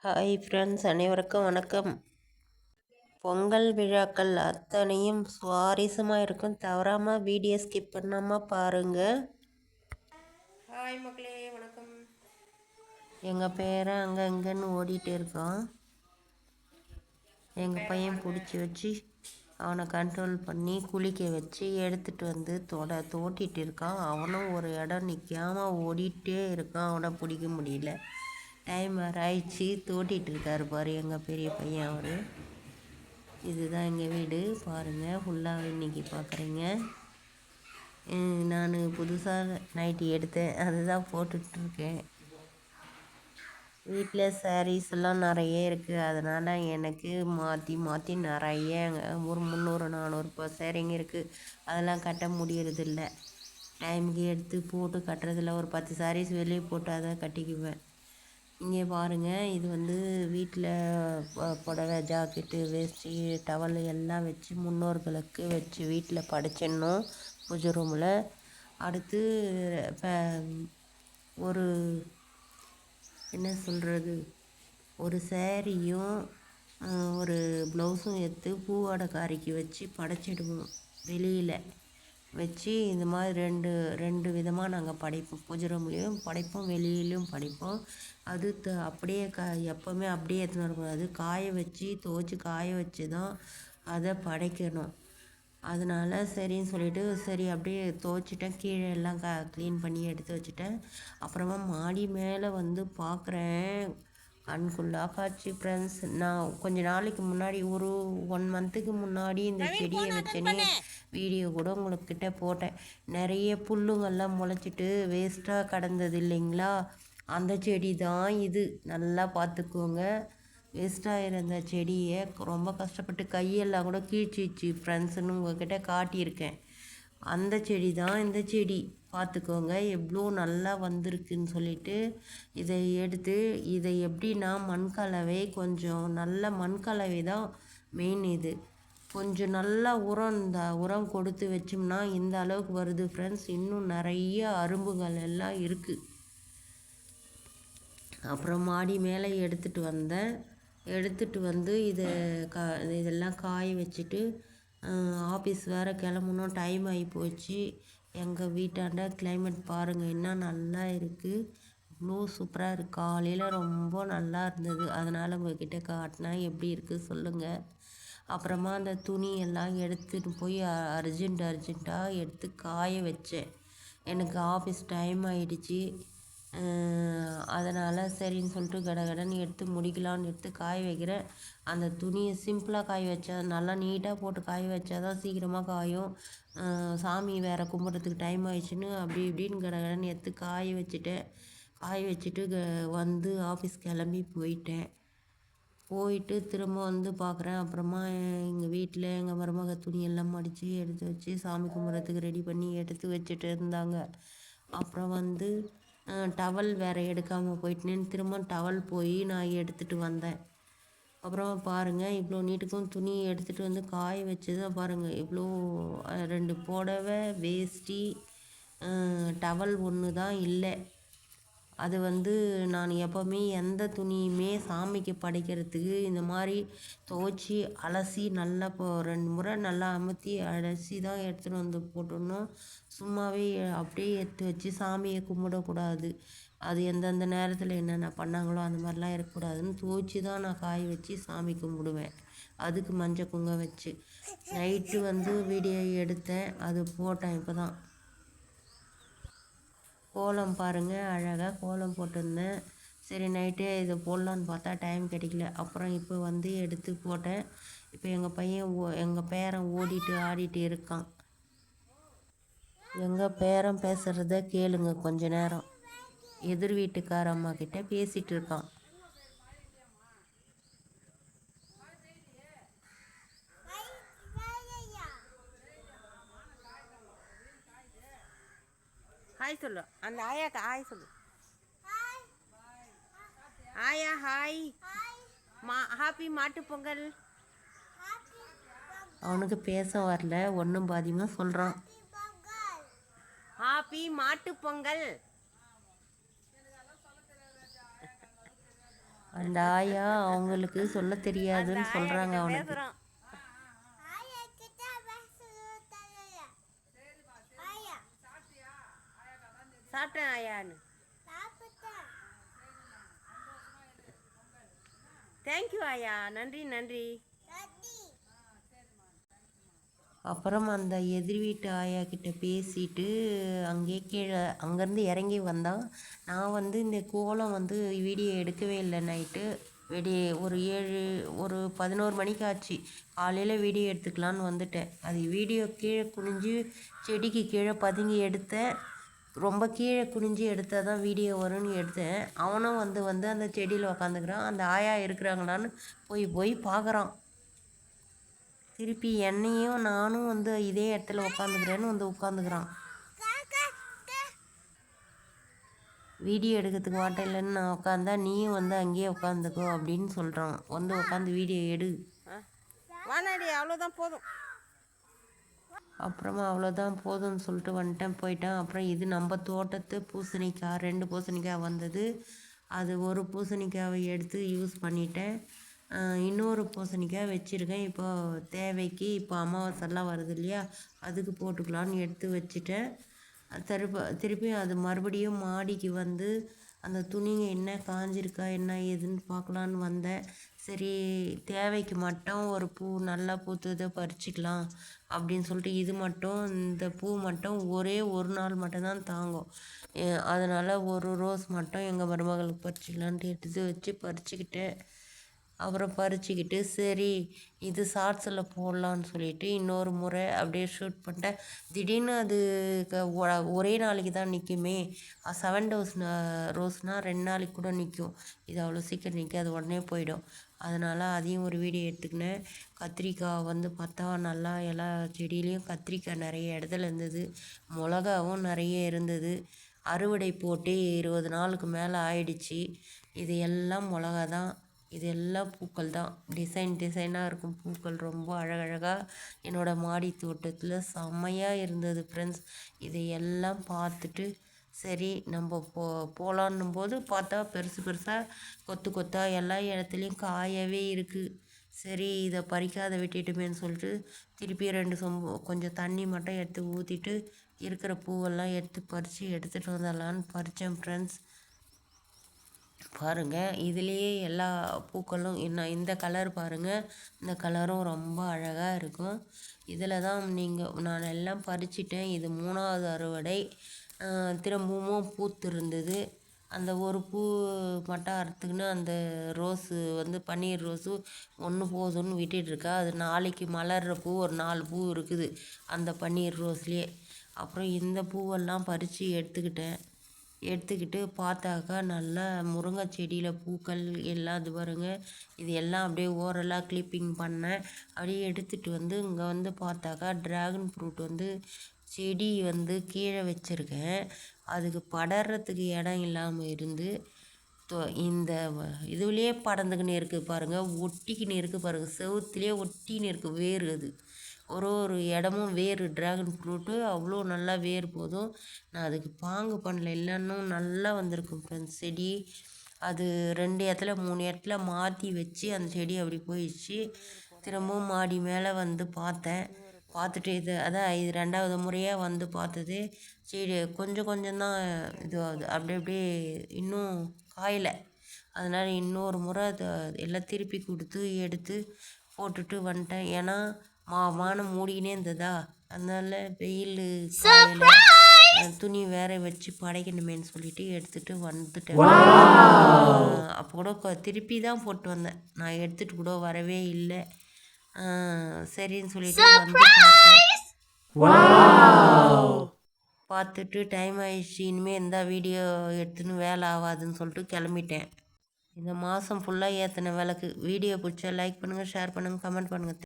Hi friends, அனைவருக்கும் வணக்கம். பொங்கல் விழாக்கள் அத்தனையும் சுவாரஸ்யமாக இருக்கும். தவறாமல் வீடியோ ஸ்கிப் பண்ணாமல் பாருங்கள். ஹாய் மக்களே, வணக்கம். எங்கள் பேரை அங்கே இங்கேன்னு ஓடிட்டு இருக்கோம். எங்கள் பையன் பிடிச்சி வச்சு அவனை கண்ட்ரோல் பண்ணி குளிக்க வச்சு எடுத்துகிட்டு வந்து தோட்டிகிட்டு இருக்கான். அவனும் ஒரு இடம் நிற்காமல் ஓடிட்டே இருக்கான். அவனை பிடிக்க முடியல. டைம் வேறு ஆயிடுச்சு. தோட்டிகிட்டு இருக்காரு பாரு எங்கள் பெரிய பையன். அவர் இதுதான் எங்கள் வீடு பாருங்கள். ஃபுல்லாக இன்றைக்கி பார்க்குறீங்க. நான் புதுசாக நைட்டி எடுத்தேன், அதுதான் போட்டுட்ருக்கேன். வீட்டில் சாரீஸ் எல்லாம் நிறைய இருக்குது. அதனால் எனக்கு மாற்றி மாற்றி நிறைய ஒரு 300-400 சாரீங்க இருக்குது. அதெல்லாம் கட்ட முடியறதில்ல. டைமுக்கு எடுத்து போட்டு கட்டுறதில்ல. ஒரு 10 சாரீஸ் வெளியே போட்டு அதை கட்டிக்குவேன். இங்கே பாருங்கள், இது வீட்டில் புடவை, ஜாக்கெட்டு, வேஷ்டி, டவல் எல்லாம் வச்சு முன்னோர்களுக்கு வச்சு வீட்டில் படைச்சிடணும் பூஜை ரூமில். அடுத்து ஒரு என்ன சொல்கிறது, ஒரு சேரீயும் ஒரு ப்ளவுஸும் எடுத்து பூவாடைக்காரிக்கு வச்சு படைச்சிடுவோம். வெளியில் வச்சு இந்த மாதிரி ரெண்டு விதமாக நாங்கள் படைப்போம். பூஜை ரூம்லேயும் படைப்போம், வெளியிலையும் படைப்போம். அது அப்படியே எப்போவுமே அப்படியே எடுத்துன்னு வரக்கூடாது. காய வச்சு துவச்சி காய வச்சு தான் அதை படைக்கணும். அதனால் சரின்னு சொல்லிவிட்டு சரி அப்படியே துவச்சிட்டேன். கீழே எல்லாம் க்ளீன் பண்ணி எடுத்து வச்சுட்டேன். அப்புறமா மாடி மேலே பார்க்குறேன். கண்குள்ளா காட்சி ஃப்ரெண்ட்ஸ். நான் கொஞ்சம் நாளைக்கு முன்னாடி ஒரு 1 மந்த்துக்கு முன்னாடி இந்த செடியை வச்சேனே வீடியோ கூட உங்களுக்கிட்ட போட்டேன். நிறைய புல்லுங்கள்லாம் முளைச்சிட்டு வேஸ்ட்டாக கிடந்தது இல்லைங்களா, அந்த செடி தான் இது. நல்லா பார்த்துக்கோங்க. வேஸ்ட்டாக இருந்த செடியை ரொம்ப கஷ்டப்பட்டு கையெல்லாம் கூட கீழ்ச்சிச்சு ஃப்ரெண்ட்ஸுன்னு உங்கள்கிட்ட காட்டியிருக்கேன். அந்த செடி தான் இந்த செடி. பார்த்துக்கோங்க எவ்வளோ நல்லா வந்திருக்குன்னு சொல்லிட்டு இதை எடுத்து இதை எப்படின்னா மண்கலவை, கொஞ்சம் நல்ல மண்கலவை தான் மெயின். இது கொஞ்சம் நல்லா உரம் கொடுத்து வச்சோம்னா இந்த அளவுக்கு வருது ஃப்ரெண்ட்ஸ். இன்னும் நிறைய அரும்புகள் எல்லாம் இருக்குது. அப்புறம் மாடி மேலே எடுத்துகிட்டு வந்து இதெல்லாம் காய வச்சுட்டு ஆஃபீஸ் வேறு கிளம்பணும். டைம் ஆகி போச்சு. எங்கள் வீட்டாண்ட கிளைமேட் பாருங்கள் என்ன நல்லா இருக்குது. இவ்வளோ சூப்பராக இருக்குது. காலையில் ரொம்ப நல்லா இருந்தது. அதனால் உங்கள்கிட்ட காட்டினா எப்படி இருக்குது சொல்லுங்கள். அப்புறமா அந்த துணி எல்லாம் எடுத்துகிட்டு போய் அர்ஜெண்ட்டாக எடுத்து காய வச்சேன். எனக்கு ஆஃபீஸ் டைம் ஆகிடுச்சி. அதனால் சரின்னு சொல்லிட்டு கடகடன்னு எடுத்து முடிக்கலான்னு எடுத்து காய வைக்கிறேன். அந்த துணியை சிம்பிளாக காய வச்சா நல்லா நீட்டாக போட்டு காய வச்சா தான் சீக்கிரமாக காயும். சாமி வேறு கும்பிட்றதுக்கு டைம் ஆயிடுச்சுன்னு அப்படி இப்படின்னு கடகடன்னு எடுத்து காய வச்சுட்டு ஆஃபீஸ் கிளம்பி போயிட்டு திரும்ப பார்க்குறேன். அப்புறமா எங்கள் வீட்டில் எங்கள் மருமக துணியெல்லாம் மடித்து எடுத்து வச்சு சாமி கும்பிட்றதுக்கு ரெடி பண்ணி எடுத்து வச்சுட்டு இருந்தாங்க. அப்புறம் டவல் வேறு எடுக்காமல் போயிட்டேன்னு திரும்ப டவல் போய் நான் எடுத்துகிட்டு வந்தேன். அப்புறமா பாருங்கள், இவ்வளோ நீட்டுக்கும் துணி எடுத்துகிட்டு காய வச்சு தான் பாருங்கள். இவ்வளோ 2 புடவை, வேஷ்டி, டவல் ஒன்று தான் இல்லை. அது நான் எப்போவுமே எந்த துணியுமே சாமிக்கு படைக்கிறதுக்கு இந்த மாதிரி துவச்சி அலசி நல்லா 2 முறை நல்லா அமுத்தி அலசி தான் எடுத்துகிட்டு போட்டுடணும். சும்மாவே அப்படியே எடுத்து வச்சு சாமியை கும்பிடக்கூடாது. அது எந்தெந்த நேரத்தில் என்னென்ன பண்ணாங்களோ அந்த மாதிரிலாம் இருக்கக்கூடாதுன்னு துவச்சி தான் நான் காய வச்சு சாமி கும்பிடுவேன். அதுக்கு மஞ்சள் குங்குமம் வச்சு நைட்டு வீடியோ எடுத்தேன். அது போட்டேன் இப்போ தான். கோலம் பாருங்கள், அழகாக கோலம் போட்டிருந்தேன். சரி நைட்டே இதை போடலான்னு பார்த்தா டைம் கிடைக்கல. அப்புறம் இப்போ எடுத்து போட்டேன். இப்போ எங்கள் பேரன் ஓடிட்டு ஆடிட்டு இருக்கான். எங்கள் பேரன் பேசுகிறத கேளுங்க கொஞ்ச நேரம். எதிர் வீட்டுக்கார அம்மா கிட்ட பேசிகிட்டு இருக்கான். ஹாய் சொல்லு, அந்த ஆயாக்கா ஹாய் சொல்லு. ஆயா ஹாய். ஹாப்பி மாட்டு பொங்கல். அவனுக்கு பேச வரல, ஒன்றும் பாதியமாக சொல்கிறான். ஹாப்பி மாட்டு பொங்கல். அந்த ஆயா அவங்களுக்கு சொல்ல தெரியாதுன்னு சொல்கிறாங்க அவனுக்கு. பேசுகிறோம். சாப்பிட்டேன் ஆயான்னு. தேங்க்யூ ஆயா, நன்றி நன்றி. அப்புறம் அந்த எதிர் வீட்டு ஆயா கிட்ட பேசிட்டு அங்கேயே கீழே அங்கேருந்து இறங்கி வந்தான். நான் வந்து இந்த கோலம் வந்து வீடியோ எடுக்கவே இல்லை. நைட்டு ஒரு 11 மணிக்கு ஆச்சு. காலையில் வீடியோ எடுத்துக்கலான்னு வந்துட்டேன். அது வீடியோ கீழே குனிஞ்சு செடிக்கு கீழே பதுங்கி எடுத்தேன். ரொம்ப கீழே குனிஞ்சு எடுத்தால் தான் வீடியோ வரும்னு எடுத்தேன். அவனும் வந்து அந்த செடியில் உக்காந்துக்கிறான். அந்த ஆயா இருக்கிறாங்களான்னு போய் பார்க்குறான். திருப்பி என்னையும் நானும் வந்து இதே இடத்துல உட்காந்துக்கிறேன்னு வந்து உட்காந்துக்கிறான். வீடியோ எடுக்கிறதுக்கு வாட்டம் இல்லைன்னு நான் உட்காந்தா நீயும் வந்து அங்கேயே உட்காந்துக்கோ அப்படின்னு சொல்கிறான். வந்து உட்காந்து வீடியோ எடு. வானாடி, அவ்வளோதான் போதும். அப்புறமா அவ்வளோதான் போதும்னு சொல்லிட்டு போயிட்டான். அப்புறம் இது நம்ம தோட்டத்து பூசணிக்காய் 2 பூசணிக்காய் வந்தது. அது ஒரு பூசணிக்காவை எடுத்து யூஸ் பண்ணிட்டேன். இன்னொரு பூசணிக்காய் வச்சுருக்கேன். இப்போ தேவைக்கு இப்போ அமாவாசைலாம் வருது இல்லையா, அதுக்கு போட்டுக்கலான்னு எடுத்து வச்சுட்டேன். திருப்பி அது மறுபடியும் மாடிக்கு வந்து அந்த துணிங்க என்ன காஞ்சிருக்கா என்ன ஏதுன்னு பார்க்கலான்னு வந்தேன். சரி, தேவைக்கு மட்டும் ஒரு பூ நல்லா பூத்ததை பறிச்சிக்கலாம் அப்படின்னு சொல்லிட்டு இந்த பூ மட்டும் ஒரே ஒரு நாள் மட்டும்தான் தாங்கும். அதனால் ஒரு ரோஸ் மட்டும் எங்கள் மருமகளுக்கு பறிச்சிக்கலான்ட்டு எடுத்து வச்சு பறிச்சுக்கிட்டேன். அப்புறம் பறிச்சுக்கிட்டு சரி இது ஷார்ட்ஸில் போடலான்னு சொல்லிட்டு இன்னொரு முறை அப்படியே ஷூட் பண்ணிட்டேன். திடீர்னு அது ஒரே நாளைக்கு தான் நிற்குமே. 7 ரோஸ்னால் 2 நாளைக்கு கூட நிற்கும். இது அவ்வளோ சீக்கிரம் நிற்காது, உடனே போயிடும். அதனால் அதையும் ஒரு வீடியோ எடுத்துக்கினேன். கத்திரிக்காய் வந்து பார்த்தா நல்லா எல்லா செடியிலையும் கத்திரிக்காய் நிறைய இடத்துல இருந்தது. மிளகாவும் நிறைய இருந்தது. அறுவடை போட்டு 20 நாளுக்கு மேலே ஆயிடுச்சு. இது எல்லாம் மிளகா தான். இது எல்லாம் பூக்கள் தான். டிசைனாக இருக்கும் பூக்கள், ரொம்ப அழகழகாக என்னோடய மாடி தோட்டத்தில் செம்மையாக இருந்தது ஃப்ரெண்ட்ஸ். இதையெல்லாம் பார்த்துட்டு சரி நம்ம போகலான்னும் போது பார்த்தா பெருசாக கொத்தாக எல்லா இடத்துலையும் காயவே இருக்குது. சரி இதை பறிக்காத விட்டுட்டுமேன்னு சொல்லிட்டு திருப்பி 2 சொம்பு கொஞ்சம் தண்ணி மட்டும் எடுத்து ஊற்றிட்டு இருக்கிற பூவெல்லாம் எடுத்து பறித்து எடுத்துகிட்டு வந்துடலான்னு பறித்தேன் ஃப்ரெண்ட்ஸ். பாருங்கள், இதுலேயே எல்லா பூக்களும் இந்த கலர் பாருங்கள். இந்த கலரும் ரொம்ப அழகாக இருக்கும். இதில் தான் நான் எல்லாம் பறிச்சிட்டேன். இது 3வது அறுவடை. திரும்பவும் பூத்து இருந்தது. அந்த ஒரு பூ மட்டும் அறுத்துக்கின்னு அந்த ரோஸு வந்து பன்னீர் ரோஸு ஒன்று போதும்னு விட்டுட்டுருக்கா. அது நாளைக்கு மலர்ற பூ ஒரு 4 பூ இருக்குது அந்த பன்னீர் ரோஸ்லேயே. அப்புறம் இந்த பூவெல்லாம் பறித்து எடுத்துக்கிட்டு பார்த்தாக்கா நல்லா முருங்கை செடியில் பூக்கள் எல்லாம் இது பாருங்கள். இது எல்லாம் அப்படியே ஓரலாக கிளிப்பிங் பண்ணேன். அப்படியே எடுத்துகிட்டு வந்து இங்கே வந்து பார்த்தாக்கா ட்ராகன் ஃப்ரூட் வந்து செடி வந்து கீழே வச்சுருக்கேன். அதுக்கு படர்றதுக்கு இடம் இல்லாமல் இருந்து இந்த இதுலேயே படர்ந்துக்கின்னு இருக்குது பாருங்கள். ஒட்டிக்கின்னு இருக்குது பாருங்கள். செவுத்துலேயே ஒட்டின்னு இருக்குது வேர். அது ஒரு இடமும் வேர். ட்ராகன் ஃப்ரூட்டு அவ்வளோ நல்லா வேர் போதும். நான் அதுக்கு பாங்கு பண்ணல, இல்லைன்னும் நல்லா வந்திருக்கும் ஃப்ரெண்ட்ஸ் செடி. அது 2 இடத்துல 3 இடத்துல மாற்றி வச்சு அந்த செடி அப்படி போயிடுச்சு. திரும்பவும் மாடி மேலே வந்து பார்த்துட்டு இது 2வது முறையாக வந்து பார்த்தது. செடி கொஞ்சம் தான் இது ஆகுது, அப்படியே இன்னும் காயலை. அதனால் இன்னொரு முறை அதை எல்லாம் திருப்பி கொடுத்து எடுத்து போட்டுட்டு வந்துட்டேன். ஏன்னா வானம் மூடிக்கினே இருந்ததா, அதனால வெயில் காயலை, துணி வேற வச்சு படைக்கணுமேன்னு சொல்லிட்டு எடுத்துகிட்டு வந்துட்டேன். அப்போ கூட திருப்பி தான் போட்டு வந்தேன். நான் எடுத்துகிட்டு கூட வரவே இல்லை. சரின்னு சொல்லிட்டு வந்து பார்த்துட்டு டைம் ஆயிடுச்சு. இனிமேல் இந்த வீடியோ எடுத்துன்னு வேலை ஆகாதுன்னு சொல்லிட்டு கிளம்பிட்டேன். இந்த மாதம் ஃபுல்லாக ஏற்றின விளக்கு. வீடியோ பிடிச்சா லைக் பண்ணுங்கள், ஷேர் பண்ணுங்கள், கமெண்ட் பண்ணுங்கள்.